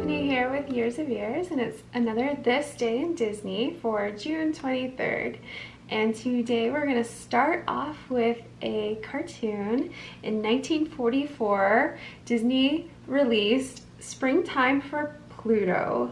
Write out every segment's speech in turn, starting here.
Tiffany here with Years of Years, and it's another This Day in Disney for June 23rd. And today we're going to start off with a cartoon. In 1944, Disney released Springtime for Pluto,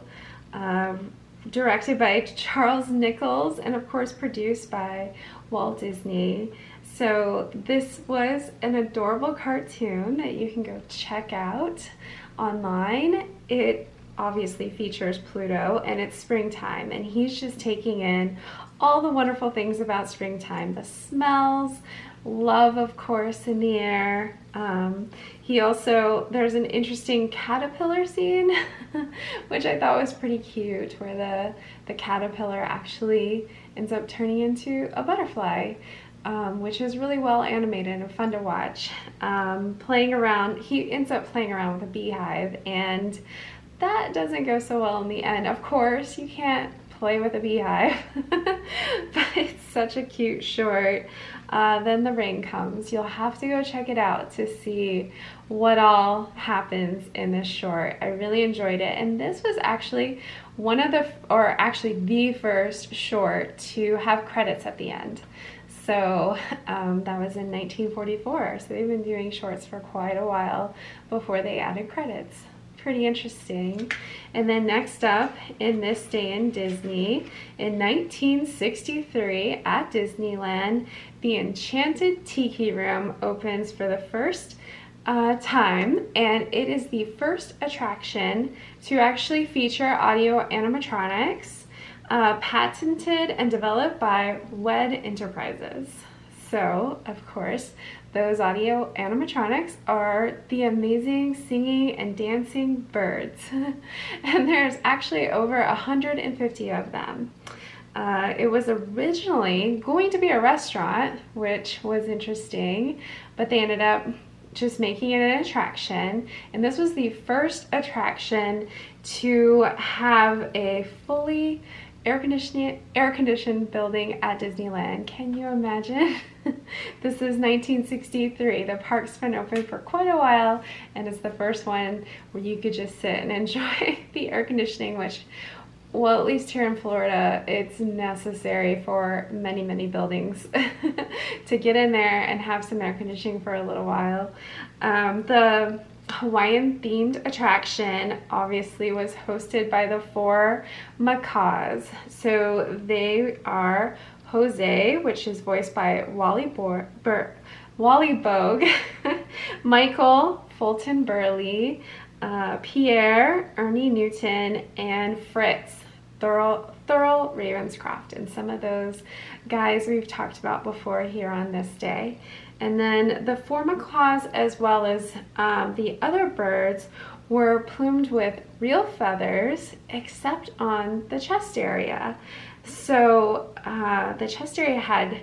directed by Charles Nichols and of course produced by Walt Disney. So this was an adorable cartoon that you can go check out online. It obviously features Pluto and it's springtime, and he's just taking in all the wonderful things about springtime. The smells, love of course in the air. There's an interesting caterpillar scene which I thought was pretty cute, where the caterpillar actually ends up turning into a butterfly. Which is really well animated and fun to watch. He ends up playing around with a beehive, and that doesn't go so well in the end. Of course, you can't play with a beehive, but it's such a cute short. Then the rain comes. You'll have to go check it out to see what all happens in this short. I really enjoyed it, and this was actually the first short to have credits at the end. So that was in 1944, so they've been doing shorts for quite a while before they added credits. Pretty interesting. And then next up, in This Day in Disney, in 1963 at Disneyland, the Enchanted Tiki Room opens for the first time, and it is the first attraction to actually feature audio animatronics. Patented and developed by WED Enterprises. So, of course, those audio animatronics are the amazing singing and dancing birds. And there's actually over 150 of them. It was originally going to be a restaurant, which was interesting, but they ended up just making it an attraction. And this was the first attraction to have a fully air-conditioned building at Disneyland. Can you imagine? This is 1963. The park's been open for quite a while, and it's the first one where you could just sit and enjoy the air conditioning, which, well, at least here in Florida, it's necessary for many, many buildings to get in there and have some air conditioning for a little while. The Hawaiian themed attraction obviously was hosted by the four macaws. So they are Jose, which is voiced by Wally Bogue, Michael, Fulton Burley, Pierre, Ernie Newton, and Fritz, Thurl Ravenscroft, and some of those guys we've talked about before here on This Day. And then the four macaws, as well as the other birds, were plumed with real feathers, except on the chest area. So the chest area had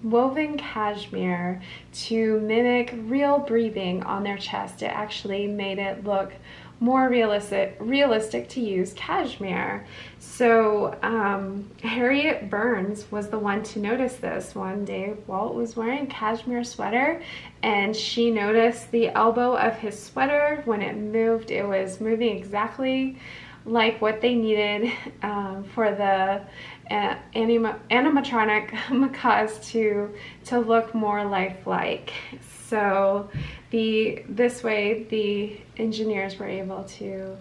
woven cashmere to mimic real breathing on their chest. It actually made it look more realistic to use cashmere. So Harriet Burns was the one to notice this. One day Walt was wearing a cashmere sweater, and she noticed the elbow of his sweater. When it moved, it was moving exactly like what they needed for the animatronic macaws to look more lifelike. So this way the engineers were able to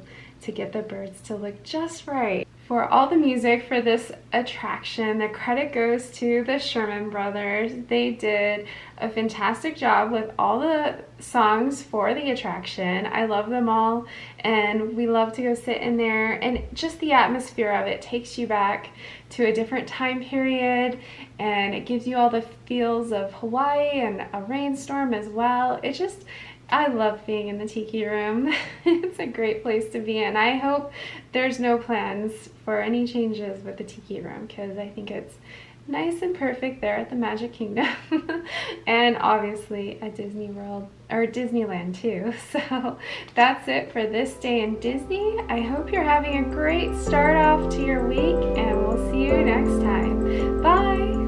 get the birds to look just right. For all the music for this attraction, the credit goes to the Sherman Brothers. They did a fantastic job with all the songs for the attraction. I love them all, and we love to go sit in there, and just the atmosphere of it takes you back to a different time period, and it gives you all the feels of Hawaii and a rainstorm as well. I love being in the Tiki Room. It's a great place to be in. I hope there's no plans for any changes with the Tiki Room, because I think it's nice and perfect there at the Magic Kingdom and obviously at Disney World or Disneyland too. So that's it for This Day in Disney. I hope you're having a great start off to your week, and we'll see you next time. Bye!